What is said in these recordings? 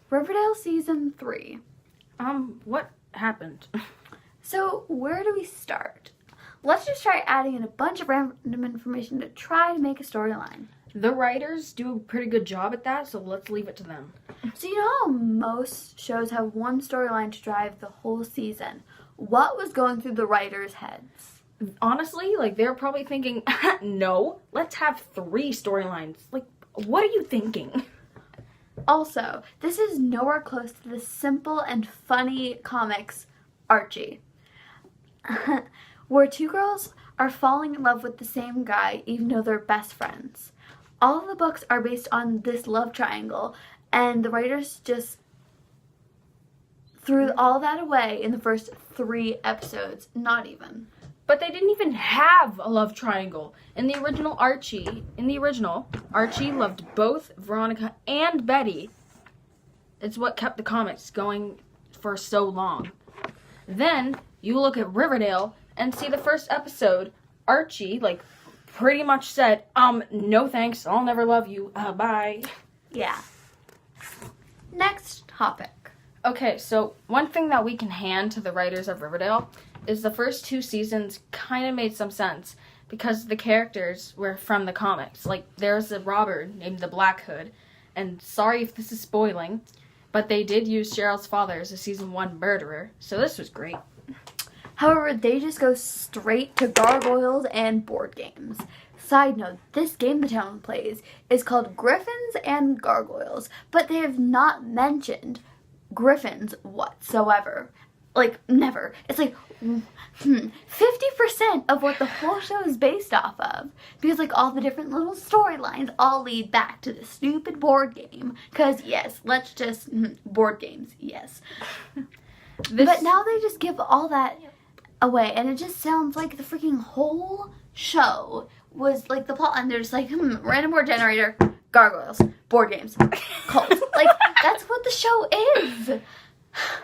Riverdale Season 3. What happened? So, where do we start? Let's just try adding in a bunch of random information to try to make a storyline. The writers do a pretty good job at that, so let's leave it to them. So you know how most shows have one storyline to drive the whole season? What was going through the writers' heads? Honestly, they're probably thinking, no, let's have 3 storylines. What are you thinking? Also, this is nowhere close to the simple and funny comics Archie, where 2 girls are falling in love with the same guy even though they're best friends. All of the books are based on this love triangle, and the writers just threw all that away in the first 3 episodes. Not even. But they didn't even have a love triangle. In the original, Archie loved both Veronica and Betty. It's what kept the comics going for so long. Then, you look at Riverdale and see the first episode, Archie, pretty much said, no thanks, I'll never love you, bye. Yeah. Next topic. Okay, so one thing that we can hand to the writers of Riverdale is the first 2 seasons kind of made some sense because the characters were from the comics. There's a robber named the Black Hood, and sorry if this is spoiling, but they did use Cheryl's father as a season 1 murderer, so this was great. However, they just go straight to gargoyles and board games. Side note, this game the town plays is called Griffins and Gargoyles, but they have not mentioned Griffins whatsoever. Never. It's 50% of what the whole show is based off of. Because, all the different little storylines all lead back to the stupid board game. Because, yes, let's just... board games, yes. But now they just give all that away, and it just sounds like the freaking whole show was, the plot, and they're just random word generator, gargoyles, board games, cult. That's what the show is.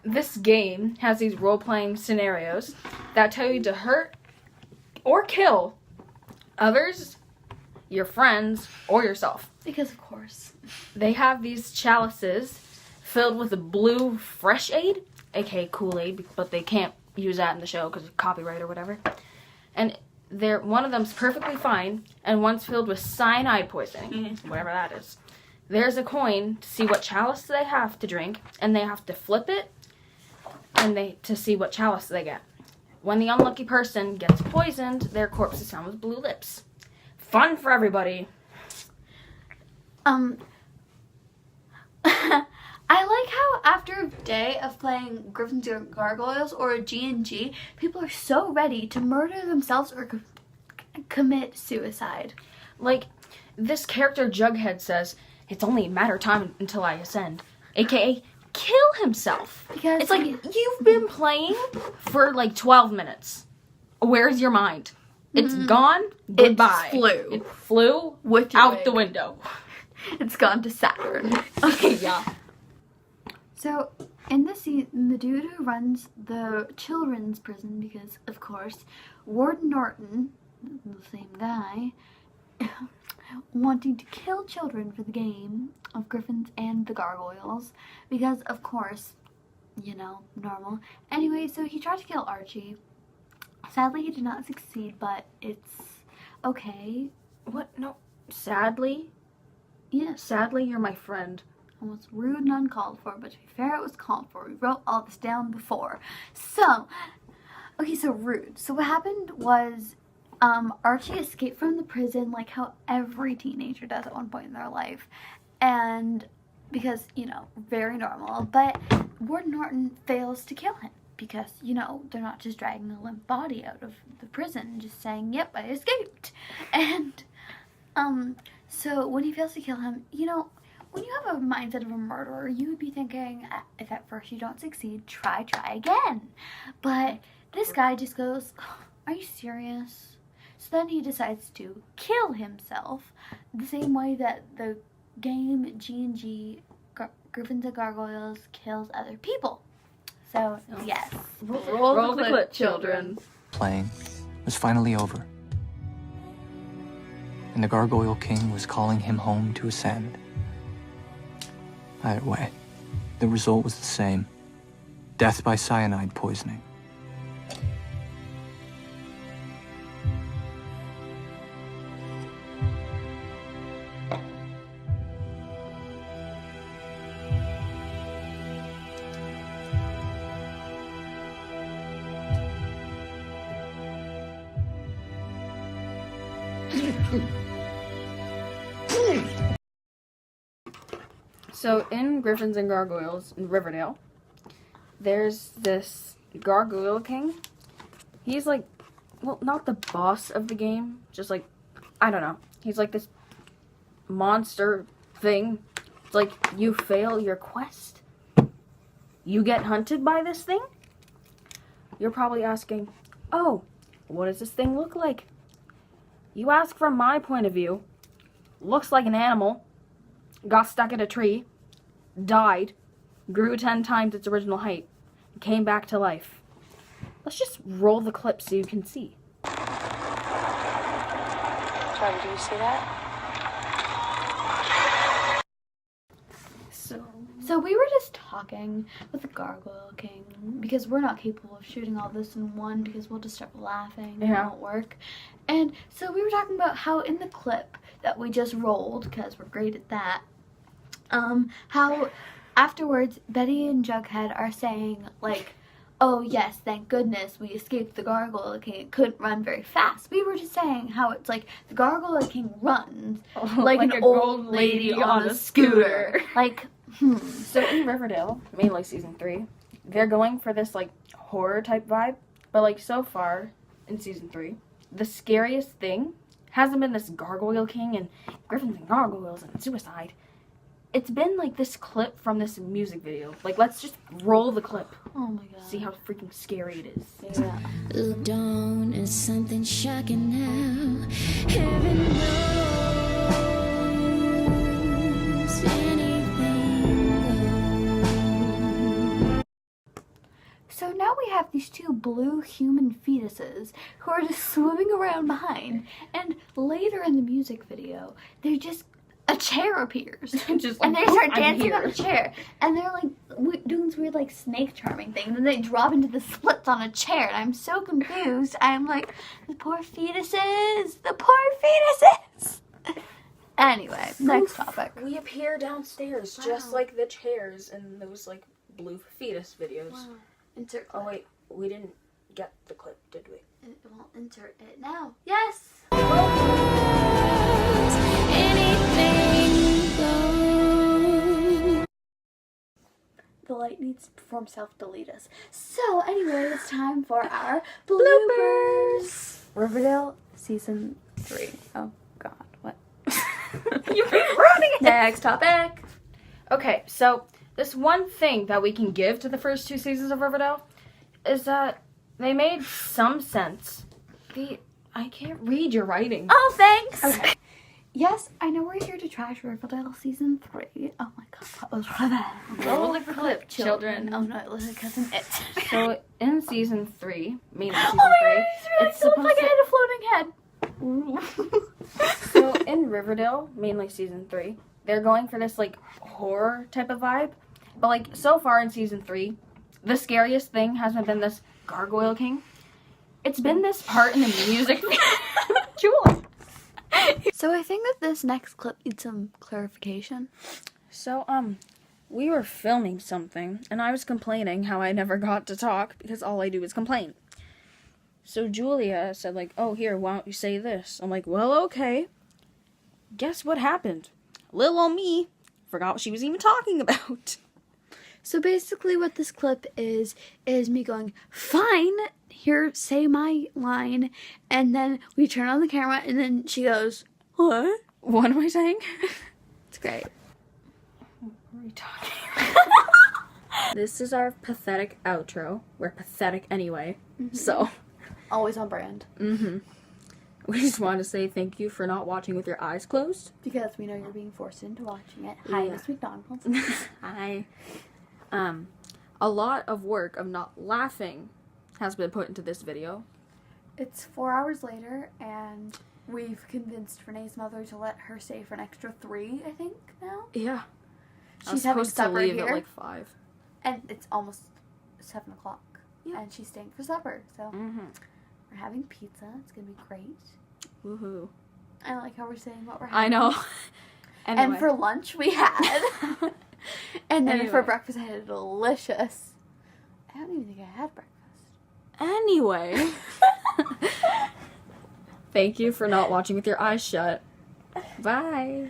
This game has these role-playing scenarios that tell you to hurt or kill others, your friends, or yourself. Because, of course. They have these chalices filled with a blue fresh aid, aka Kool-Aid, but they can't use that in the show because of copyright or whatever. And one of them's perfectly fine, and one's filled with cyanide poisoning, whatever that is. There's a coin to see what chalice they have to drink, and they have to flip it to see what chalice they get. When the unlucky person gets poisoned, their corpse is found with blue lips. Fun for everybody. I like how after a day of playing Griffins and Gargoyles or a G&G, people are so ready to murder themselves or commit suicide. This character Jughead says, it's only a matter of time until I ascend, aka kill himself. Because it's you've been playing for 12 minutes. Where's your mind? It's gone. Goodbye. It flew with out the window. It's gone to Saturn. Okay, yeah. So, in this season, the dude who runs the children's prison, because, of course, Warden Norton, the same guy, wanting to kill children for the game of Griffins and the Gargoyles, because, of course, normal. Anyway, so he tried to kill Archie. Sadly, he did not succeed, but it's okay. What? No. Sadly? Yes. Sadly, you're my friend. It was rude and uncalled for, but to be fair, it was called for. We wrote all this down before. So rude. So what happened was, Archie escaped from the prison like how every teenager does at one point in their life. And because, very normal. But Warden Norton fails to kill him because, they're not just dragging a limp body out of the prison and just saying, yep, I escaped. And, so when he fails to kill him, when you have a mindset of a murderer, you would be thinking, if at first you don't succeed, try again. But this guy just goes, are you serious? So then he decides to kill himself the same way that the game G&G, Griffins and Gargoyles, kills other people. So, yes. Roll the clip, children. Playing was finally over, and the Gargoyle King was calling him home to ascend. Either way, the result was the same. Death by cyanide poisoning. So in Griffins and Gargoyles in Riverdale, there's this Gargoyle King. He's like, well, not the boss of the game, just like, I don't know. He's like this monster thing. It's like, you fail your quest, you get hunted by this thing. You're probably asking, oh, what does this thing look like? You ask from my point of view. Looks like an animal. Got stuck in a tree. Died. Grew 10 times its original height. Came back to life. Let's just roll the clip so you can see. Charlie, do you see that? So we were just talking with the Gargoyle King because we're not capable of shooting all this in one because we'll just start laughing and it won't work. And so we were talking about how in the clip that we just rolled, because we're great at that, how afterwards Betty and Jughead are saying like, oh yes, thank goodness we escaped the Gargoyle King. It couldn't run very fast. We were just saying how it's like the Gargoyle King runs like an old lady on a scooter. Like, So in Riverdale, mainly season 3, they're going for this like horror type vibe. But like so far in season 3, the scariest thing hasn't been this Gargoyle King and Griffins and Gargoyles and suicide. It's been like this clip from this music video. Like, let's just roll the clip. oh my god. See how freaking scary it is. Yeah. Look down at something shocking now. Heaven knows anything goes. So now we have these two blue human fetuses who are just swimming around behind. And later in the music video, they just a chair appears. Just And like, they start I'm dancing on here. the chair. And they're like doing this weird like snake charming thing. And then they drop into the slits on a chair. And I'm so confused. I'm like, the poor fetuses. The poor fetuses. Anyway, next topic. We appear downstairs just like the chairs in those like blue fetus videos. Wow. Insert Oh clip. wait, we didn't get the clip, did we? It won't insert it now. Yes. Anything goes. The light needs to perform self-delete us. So anyway, it's time for our bloopers. Riverdale season 3. Oh god, what? You're ruining it! Next topic. Okay, so this one thing that we can give to the first 2 seasons of Riverdale is that they made some sense. I can't read your writing. Oh, thanks. Okay. Yes, I know we're here to trash Riverdale season 3. Oh my god, that was Riverdale. Roll the clip, children. Oh no, it was because of it. So in season 3, mainly season Oh my 3, god, it's really cool. Like I had a floating head. so in Riverdale, mainly season 3, they're going for this like horror type of vibe. But like so far in season 3, the scariest thing hasn't been this Gargoyle King. It's been this part in the music. Julie. So I think that this next clip needs some clarification. So we were filming something and I was complaining how I never got to talk because all I do is complain. So Julia said like, "Oh, here, why don't you say this?" I'm like, "Well, okay." Guess what happened? Little old me forgot what she was even talking about. So basically what this clip is me going, fine, here, say my line, and then we turn on the camera, and then she goes, what? What am I saying? It's great. What are we talking about? This is our pathetic outro. We're pathetic anyway, so. Always on brand. We just want to say thank you for not watching with your eyes closed. Because we know you're being forced into watching it. Hi, Yeah. Miss McDonald's. Hi. A lot of work of not laughing has been put into this video. It's 4 hours later, and we've convinced Renee's mother to let her stay for an extra 3, I think, now. Yeah. I was She's having supposed to supper leave here. at like 5. And it's almost 7 o'clock. Yeah. And she's staying for supper. So Mm-hmm. we're having pizza. It's going to be great. Woohoo. I like how we're saying what we're I having. know. Anyway. And for lunch we had. And then for Anyway. breakfast I had a delicious. I don't even think I had breakfast. Anyway. Thank you for not watching with your eyes shut. Bye.